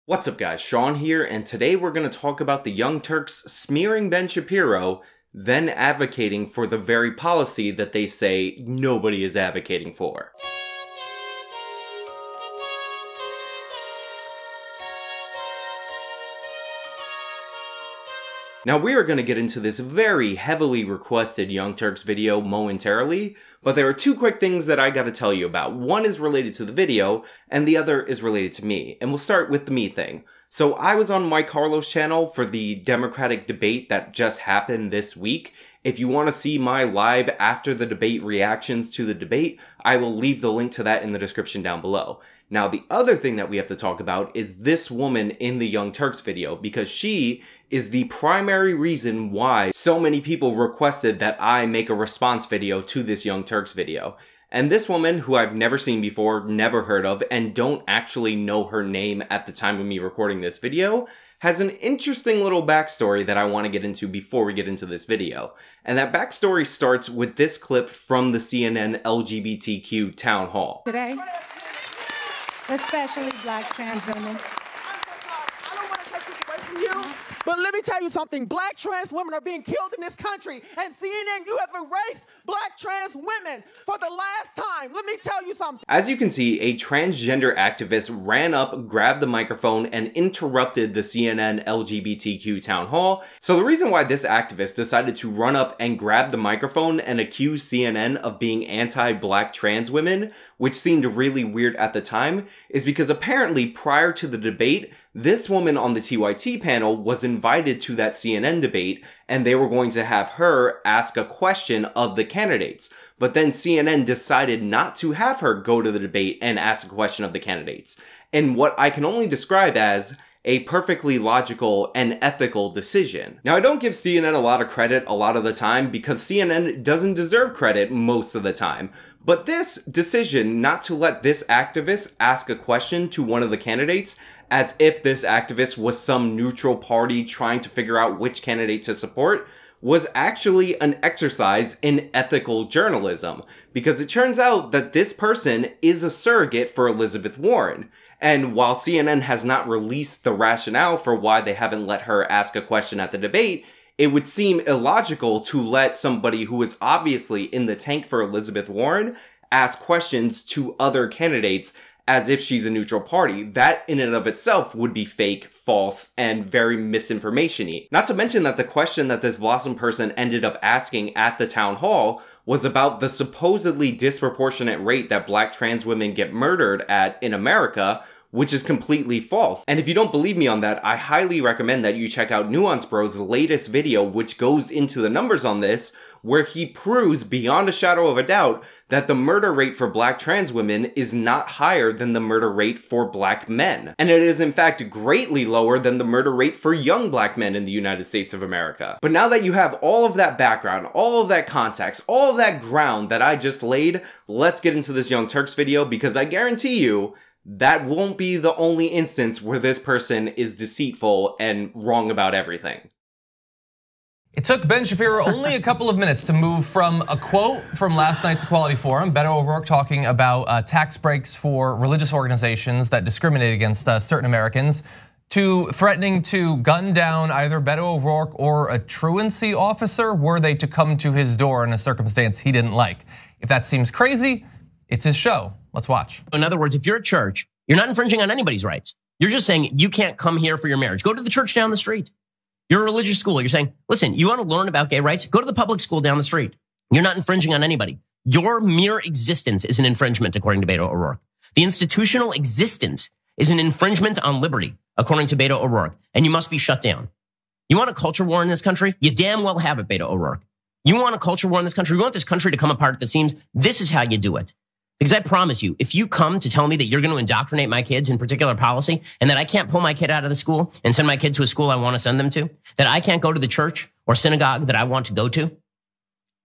What's up guys, Sean here, and today we're going to talk about the Young Turks smearing Ben Shapiro, then advocating for the very policy that they say nobody is advocating for. Now we are going to get into this very heavily requested Young Turks video momentarily, but there are two quick things that I gotta tell you about. One is related to the video, and the other is related to me. And we'll start with the me thing. So I was on Mike Harlow's channel for the Democratic debate that just happened this week. If you want to see my live after the debate reactions to the debate, I will leave the link to that in the description down below. Now, the other thing that we have to talk about is this woman in the Young Turks video, because she is the primary reason why so many people requested that I make a response video to this Young Turks video. And this woman, who I've never seen before, never heard of, and don't actually know her name at the time of me recording this video, has an interesting little backstory that I want to get into before we get into this video. And that backstory starts with this clip from the CNN LGBTQ town hall. Today, especially black trans women. I don't want to take this away from you, but let me tell you something. Black trans women are being killed in this country, and CNN, you have erased black trans women for the last time. Let me tell you something. As you can see, a transgender activist ran up, grabbed the microphone, and interrupted the CNN LGBTQ town hall. So the reason why this activist decided to run up and grab the microphone and accuse CNN of being anti-black trans women, which seemed really weird at the time, is because apparently prior to the debate, this woman on the TYT panel was invited to that CNN debate, and they were going to have her ask a question of the candidates. But then CNN decided not to have her go to the debate and ask a question of the candidates. In what I can only describe as a perfectly logical and ethical decision. Now, I don't give CNN a lot of credit a lot of the time because CNN doesn't deserve credit most of the time. But this decision not to let this activist ask a question to one of the candidates, as if this activist was some neutral party trying to figure out which candidate to support, was actually an exercise in ethical journalism, because it turns out that this person is a surrogate for Elizabeth Warren. And while CNN has not released the rationale for why they haven't let her ask a question at the debate, it would seem illogical to let somebody who is obviously in the tank for Elizabeth Warren ask questions to other candidates as if she's a neutral party. That in and of itself would be fake, false, and very misinformation-y. Not to mention that the question that this Blossom person ended up asking at the town hall was about the supposedly disproportionate rate that black trans women get murdered at in America, which is completely false. And if you don't believe me on that, I highly recommend that you check out Nuance Bro's latest video, which goes into the numbers on this, where he proves beyond a shadow of a doubt that the murder rate for black trans women is not higher than the murder rate for black men. And it is in fact greatly lower than the murder rate for young black men in the United States of America. But now that you have all of that background, all of that context, all of that ground that I just laid, let's get into this Young Turks video, because I guarantee you that won't be the only instance where this person is deceitful and wrong about everything. It took Ben Shapiro only a couple of minutes to move from a quote from last night's Equality Forum, Beto O'Rourke talking about tax breaks for religious organizations that discriminate against certain Americans, to threatening to gun down either Beto O'Rourke or a truancy officer were they to come to his door in a circumstance he didn't like. If that seems crazy, it's his show. Let's watch. In other words, if you're a church, you're not infringing on anybody's rights. You're just saying you can't come here for your marriage. Go to the church down the street. You're a religious school. You're saying, listen, you want to learn about gay rights? Go to the public school down the street. You're not infringing on anybody. Your mere existence is an infringement, according to Beto O'Rourke. The institutional existence is an infringement on liberty, according to Beto O'Rourke, and you must be shut down. You want a culture war in this country? You damn well have it, Beto O'Rourke. You want a culture war in this country? You want this country to come apart at the seams? This is how you do it. Because I promise you, if you come to tell me that you're going to indoctrinate my kids in particular policy, and that I can't pull my kid out of the school and send my kid to a school I want to send them to, that I can't go to the church or synagogue that I want to go to,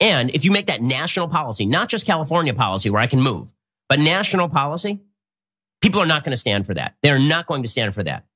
and if you make that national policy, not just California policy where I can move, but national policy, people are not going to stand for that. They're not going to stand for that.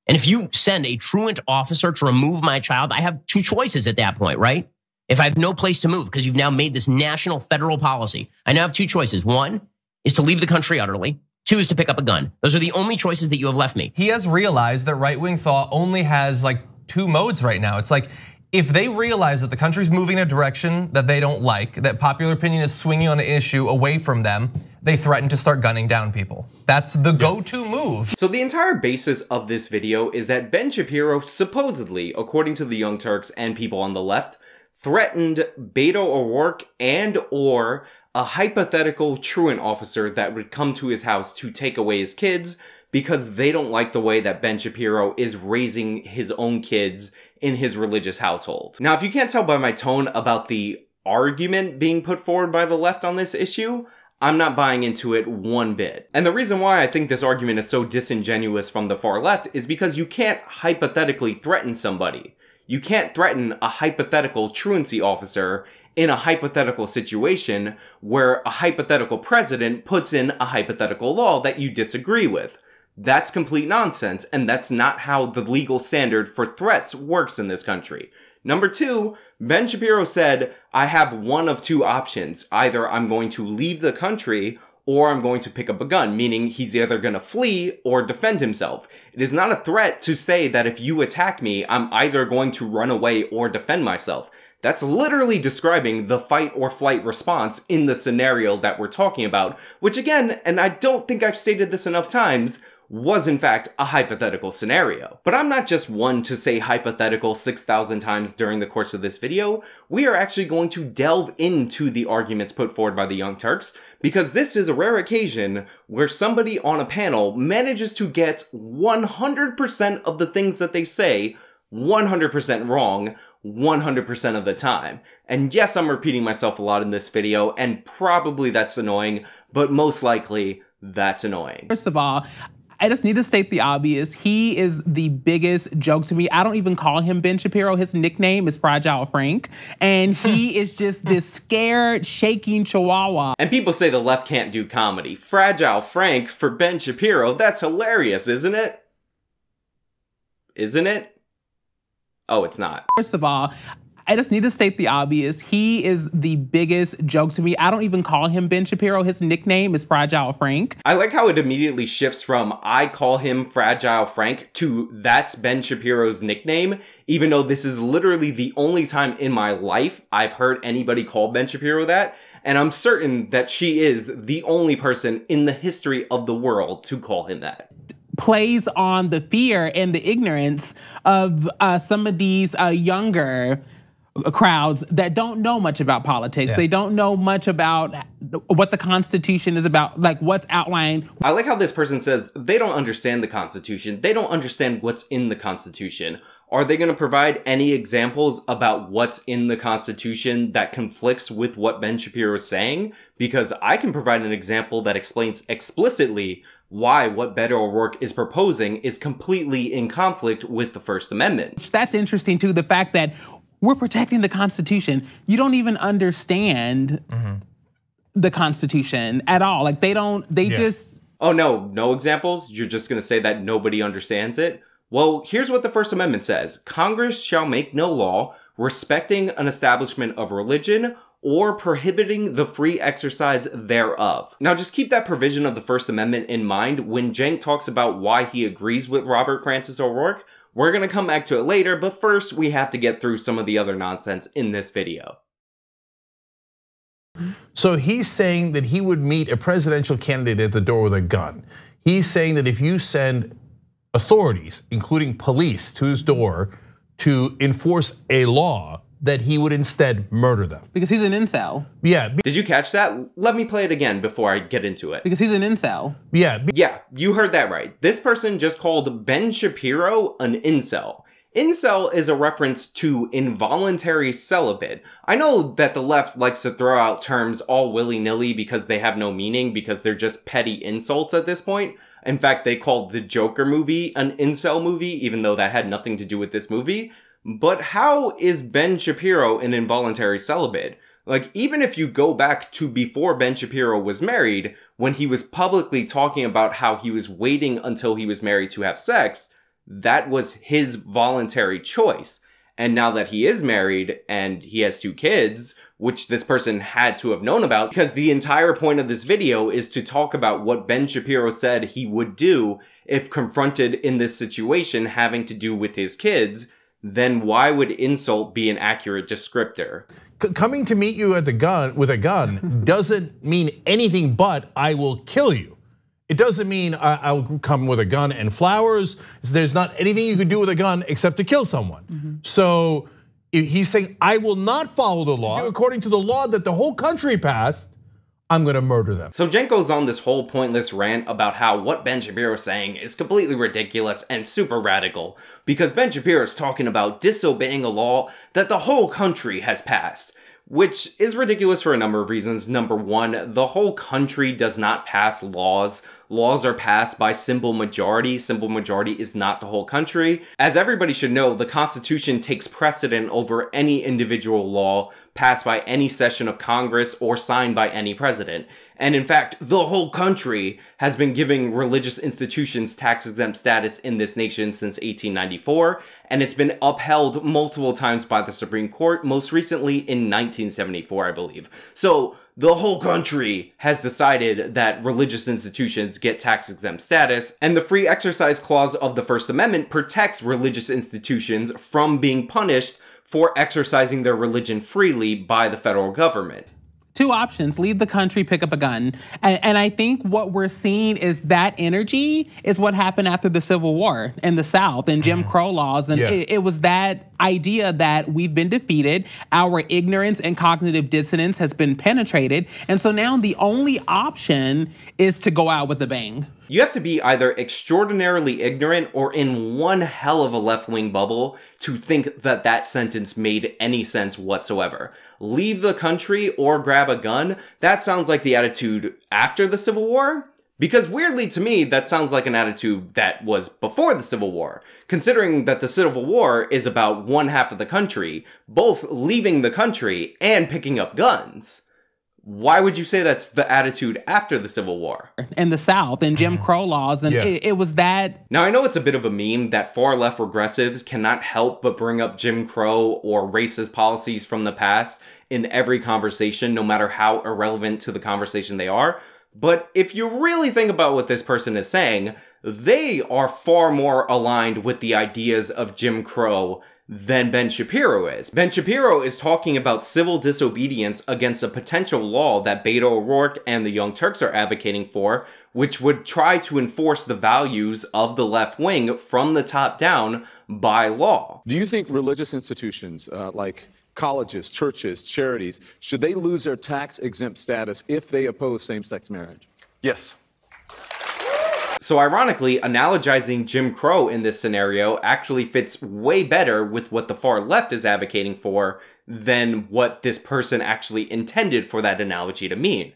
And if you send a truant officer to remove my child, I have two choices at that point, right? If I have no place to move because you've now made this national federal policy, I now have two choices. One is to leave the country utterly. Choose to pick up a gun. Those are the only choices that you have left me. He has realized that right-wing thought only has like two modes right now. It's like, if they realize that the country's moving in a direction that they don't like, that popular opinion is swinging on an issue away from them, they threaten to start gunning down people. That's the go-to move. So the entire basis of this video is that Ben Shapiro supposedly, according to the Young Turks and people on the left, threatened Beto O'Rourke and or a hypothetical truant officer that would come to his house to take away his kids because they don't like the way that Ben Shapiro is raising his own kids in his religious household. Now, if you can't tell by my tone about the argument being put forward by the left on this issue, I'm not buying into it one bit. And the reason why I think this argument is so disingenuous from the far left is because you can't hypothetically threaten somebody. You can't threaten a hypothetical truancy officer in a hypothetical situation where a hypothetical president puts in a hypothetical law that you disagree with. That's complete nonsense, and that's not how the legal standard for threats works in this country. Number two, Ben Shapiro said, I have one of two options. Either I'm going to leave the country or I'm going to pick up a gun, meaning he's either going to flee or defend himself. It is not a threat to say that if you attack me, I'm either going to run away or defend myself. That's literally describing the fight or flight response in the scenario that we're talking about, which again, and I don't think I've stated this enough times, was in fact a hypothetical scenario. But I'm not just one to say hypothetical 6,000 times during the course of this video. We are actually going to delve into the arguments put forward by the Young Turks, because this is a rare occasion where somebody on a panel manages to get 100% of the things that they say 100% wrong 100% of the time. And yes, I'm repeating myself a lot in this video, and probably that's annoying, but most likely that's annoying. First of all, I just need to state the obvious. He is the biggest joke to me. I don't even call him Ben Shapiro. His nickname is Fragile Frank. And he is just this scared, shaking chihuahua. And people say the left can't do comedy. Fragile Frank for Ben Shapiro, that's hilarious, isn't it? Isn't it? Oh, it's not. First of all, I just need to state the obvious. He is the biggest joke to me. I don't even call him Ben Shapiro. His nickname is Fragile Frank. I like how it immediately shifts from I call him Fragile Frank to that's Ben Shapiro's nickname, even though this is literally the only time in my life I've heard anybody call Ben Shapiro that. And I'm certain that she is the only person in the history of the world to call him that. Plays on the fear and the ignorance of some of these younger crowds that don't know much about politics. Yeah. They don't know much about what the Constitution is about, like what's outlined. I like how this person says they don't understand the Constitution. They don't understand what's in the Constitution. Are they going to provide any examples about what's in the Constitution that conflicts with what Ben Shapiro is saying? Because I can provide an example that explains explicitly why what Beto O'Rourke is proposing is completely in conflict with the First Amendment. That's interesting too, the fact that we're protecting the Constitution. You don't even understand the Constitution at all. Like they just... Oh no, no examples? You're just gonna say that nobody understands it? Well, here's what the First Amendment says. Congress shall make no law respecting an establishment of religion or prohibiting the free exercise thereof. Now, just keep that provision of the First Amendment in mind when Cenk talks about why he agrees with Robert Francis O'Rourke. We're gonna come back to it later, but first we have to get through some of the other nonsense in this video. So he's saying that he would meet a presidential candidate at the door with a gun. He's saying that if you send authorities, including police, to his door to enforce a law, that he would instead murder them. Because he's an incel. Yeah. Did you catch that? Let me play it again before I get into it. Because he's an incel. Yeah. Yeah, you heard that right. This person just called Ben Shapiro an incel. Incel is a reference to involuntary celibate. I know that the left likes to throw out terms all willy-nilly because they have no meaning, because they're just petty insults at this point. In fact, they called the Joker movie an incel movie, even though that had nothing to do with this movie. But how is Ben Shapiro an involuntary celibate? Like, even if you go back to before Ben Shapiro was married, when he was publicly talking about how he was waiting until he was married to have sex, that was his voluntary choice. And now that he is married and he has 2 kids, which this person had to have known about, because the entire point of this video is to talk about what Ben Shapiro said he would do if confronted in this situation having to do with his kids, then why would insult be an accurate descriptor? Coming to meet you at the gun with a gun doesn't mean anything but I will kill you. It doesn't mean I'll come with a gun and flowers. There's not anything you can do with a gun except to kill someone. So he's saying, I will not follow the law. According to the law that the whole country passed, I'm gonna murder them. So Jen goes on this whole pointless rant about how what Ben Shapiro is saying is completely ridiculous and super radical, because Ben Shapiro is talking about disobeying a law that the whole country has passed. Which is ridiculous for a number of reasons. Number one, the whole country does not pass laws. Laws are passed by simple majority. Simple majority is not the whole country. As everybody should know, the Constitution takes precedent over any individual law passed by any session of Congress or signed by any president. And in fact, the whole country has been giving religious institutions tax-exempt status in this nation since 1894, and it's been upheld multiple times by the Supreme Court, most recently in 1974, I believe. So the whole country has decided that religious institutions get tax-exempt status, and the Free Exercise Clause of the First Amendment protects religious institutions from being punished for exercising their religion freely by the federal government. 2 options: leave the country, pick up a gun. And I think what we're seeing is that energy is what happened after the Civil War in the South and Jim Crow laws. And it was that idea that we've been defeated, our ignorance and cognitive dissonance has been penetrated. And so now the only option is to go out with a bang. You have to be either extraordinarily ignorant or in one hell of a left-wing bubble to think that that sentence made any sense whatsoever. Leave the country or grab a gun? That sounds like the attitude after the Civil War. Because weirdly to me, that sounds like an attitude that was before the Civil War, considering that the Civil War is about one half of the country, both leaving the country and picking up guns. Why would you say that's the attitude after the Civil War? In the South and Jim Crow laws, and it was that. Now, I know it's a bit of a meme that far-left progressives cannot help but bring up Jim Crow or racist policies from the past in every conversation, no matter how irrelevant to the conversation they are. But if you really think about what this person is saying, they are far more aligned with the ideas of Jim Crow than Ben Shapiro is. Ben Shapiro is talking about civil disobedience against a potential law that Beto O'Rourke and the Young Turks are advocating for, which would try to enforce the values of the left wing from the top down by law. Do you think religious institutions like colleges, churches, charities, should they lose their tax-exempt status if they oppose same-sex marriage? Yes. So ironically, analogizing Jim Crow in this scenario actually fits way better with what the far left is advocating for than what this person actually intended for that analogy to mean.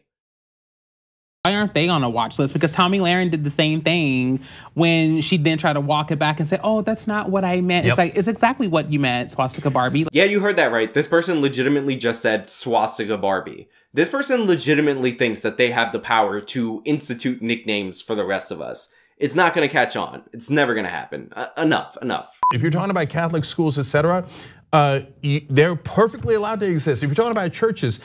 Why aren't they on a watch list? Because Tomi Lahren did the same thing when she then tried to walk it back and say, oh, that's not what I meant. It's like, it's exactly what you meant, Swastika Barbie. Yeah, you heard that right. This person legitimately just said Swastika Barbie. This person legitimately thinks that they have the power to institute nicknames for the rest of us. It's not going to catch on. It's never going to happen. Enough. If you're talking about Catholic schools, etc., they're perfectly allowed to exist. If you're talking about churches,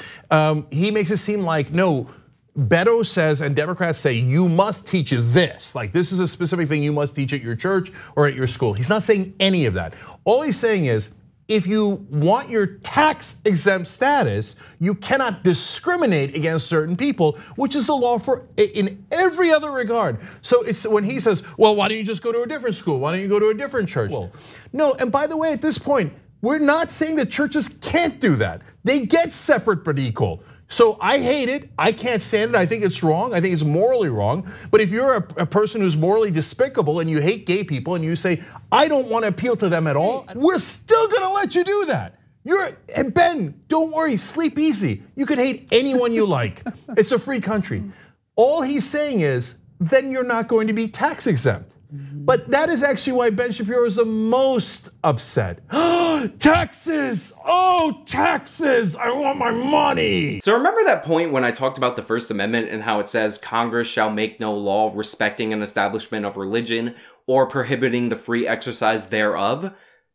he makes it seem like, no, Beto says, and Democrats say, you must teach this. Like, this is a specific thing you must teach at your church or at your school. He's not saying any of that. All he's saying is, if you want your tax-exempt status, you cannot discriminate against certain people, which is the law for in every other regard. So it's when he says, well, why don't you just go to a different school? Why don't you go to a different church? Well, no, and by the way, at this point, we're not saying that churches can't do that. They get separate but equal. So I hate it, I can't stand it, I think it's wrong, I think it's morally wrong. But if you're a person who's morally despicable and you hate gay people and you say, I don't want to appeal to them at all, we're still gonna let you do that. And Ben, don't worry, sleep easy. You can hate anyone you like. It's a free country. All he's saying is, then you're not going to be tax exempt. But that is actually why Ben Shapiro is the most upset. Taxes, oh, taxes, I want my money. So remember that point when I talked about the First Amendment and how it says Congress shall make no law respecting an establishment of religion or prohibiting the free exercise thereof?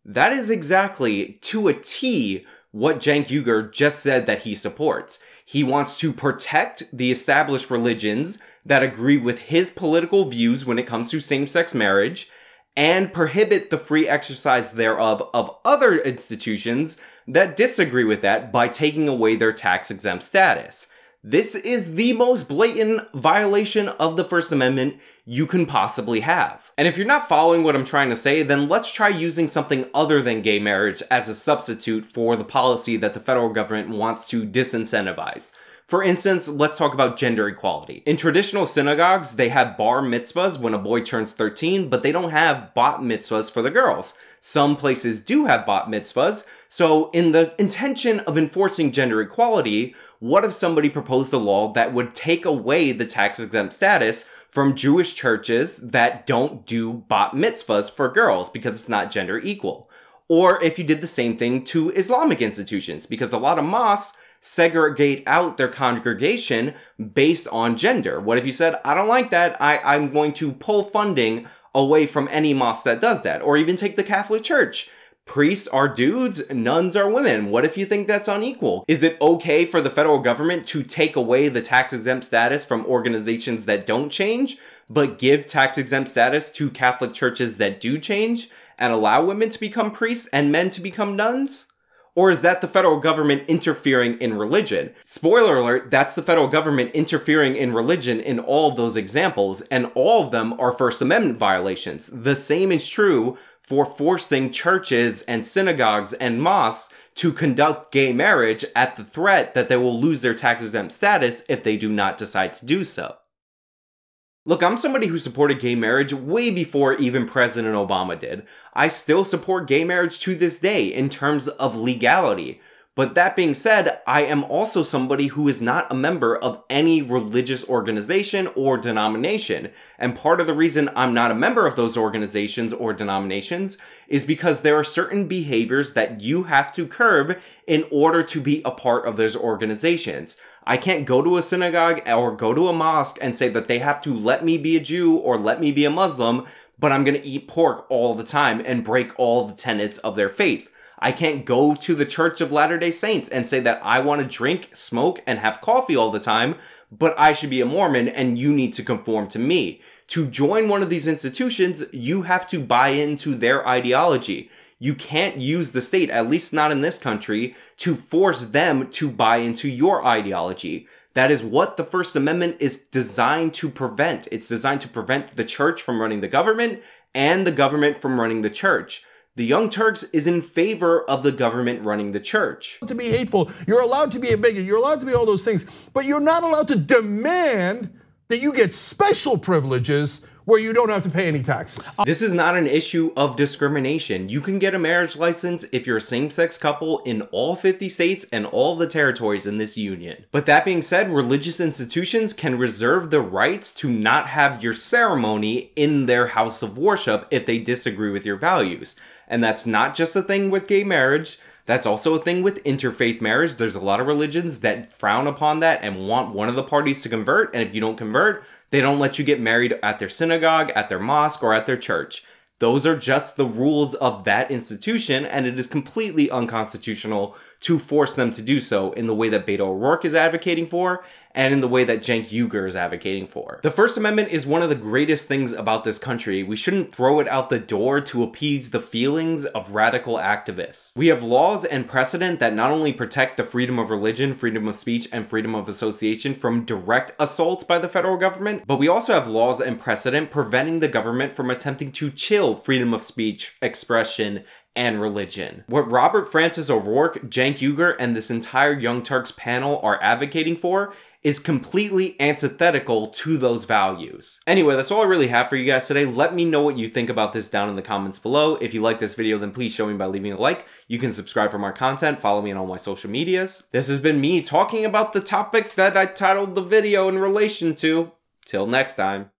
That is exactly, to a T, what Cenk Uygur just said that he supports. He wants to protect the established religions that agree with his political views when it comes to same-sex marriage, and prohibit the free exercise thereof of other institutions that disagree with that by taking away their tax-exempt status. This is the most blatant violation of the First Amendment you can possibly have. And if you're not following what I'm trying to say, then let's try using something other than gay marriage as a substitute for the policy that the federal government wants to disincentivize. For instance, let's talk about gender equality. In traditional synagogues, they have bar mitzvahs when a boy turns 13, but they don't have bat mitzvahs for the girls. Some places do have bat mitzvahs, so in the intention of enforcing gender equality, what if somebody proposed a law that would take away the tax-exempt status from Jewish churches that don't do bat mitzvahs for girls because it's not gender equal? Or if you did the same thing to Islamic institutions, because a lot of mosques segregate out their congregation based on gender. What if you said, I don't like that, I'm going to pull funding away from any mosque that does that? Or even take the Catholic Church. Priests are dudes, nuns are women. What if you think that's unequal? Is it okay for the federal government to take away the tax-exempt status from organizations that don't change, but give tax-exempt status to Catholic churches that do change, and allow women to become priests and men to become nuns? Or is that the federal government interfering in religion? Spoiler alert, that's the federal government interfering in religion in all of those examples, and all of them are First Amendment violations. The same is true for forcing churches and synagogues and mosques to conduct gay marriage at the threat that they will lose their tax-exempt status if they do not decide to do so. Look, I'm somebody who supported gay marriage way before even President Obama did. I still support gay marriage to this day in terms of legality. But that being said, I am also somebody who is not a member of any religious organization or denomination. And part of the reason I'm not a member of those organizations or denominations is because there are certain behaviors that you have to curb in order to be a part of those organizations. I can't go to a synagogue or go to a mosque and say that they have to let me be a Jew or let me be a Muslim, but I'm going to eat pork all the time and break all the tenets of their faith. I can't go to the Church of Latter-day Saints and say that I want to drink, smoke, and have coffee all the time, but I should be a Mormon and you need to conform to me. To join one of these institutions, you have to buy into their ideology. You can't use the state, at least not in this country, to force them to buy into your ideology. That is what the First Amendment is designed to prevent. It's designed to prevent the church from running the government and the government from running the church. The Young Turks is in favor of the government running the church. To be hateful, you're allowed to be a bigot, you're allowed to be all those things, but you're not allowed to demand that you get special privileges where you don't have to pay any taxes. This is not an issue of discrimination. You can get a marriage license if you're a same-sex couple in all 50 states and all the territories in this union. But that being said, religious institutions can reserve the rights to not have your ceremony in their house of worship if they disagree with your values. And that's not just a thing with gay marriage. That's also a thing with interfaith marriage. There's a lot of religions that frown upon that and want one of the parties to convert. And if you don't convert, they don't let you get married at their synagogue, at their mosque, or at their church. Those are just the rules of that institution, and it is completely unconstitutional to force them to do so in the way that Beto O'Rourke is advocating for, and in the way that Cenk Uygur is advocating for. The First Amendment is one of the greatest things about this country. We shouldn't throw it out the door to appease the feelings of radical activists. We have laws and precedent that not only protect the freedom of religion, freedom of speech, and freedom of association from direct assaults by the federal government, but we also have laws and precedent preventing the government from attempting to chill freedom of speech, expression, and religion. What Robert Francis O'Rourke, Cenk Uygur, and this entire Young Turks panel are advocating for is completely antithetical to those values. Anyway, that's all I really have for you guys today. Let me know what you think about this down in the comments below. If you like this video, then please show me by leaving a like. You can subscribe for more content, follow me on all my social medias. This has been me talking about the topic that I titled the video in relation to. Till next time.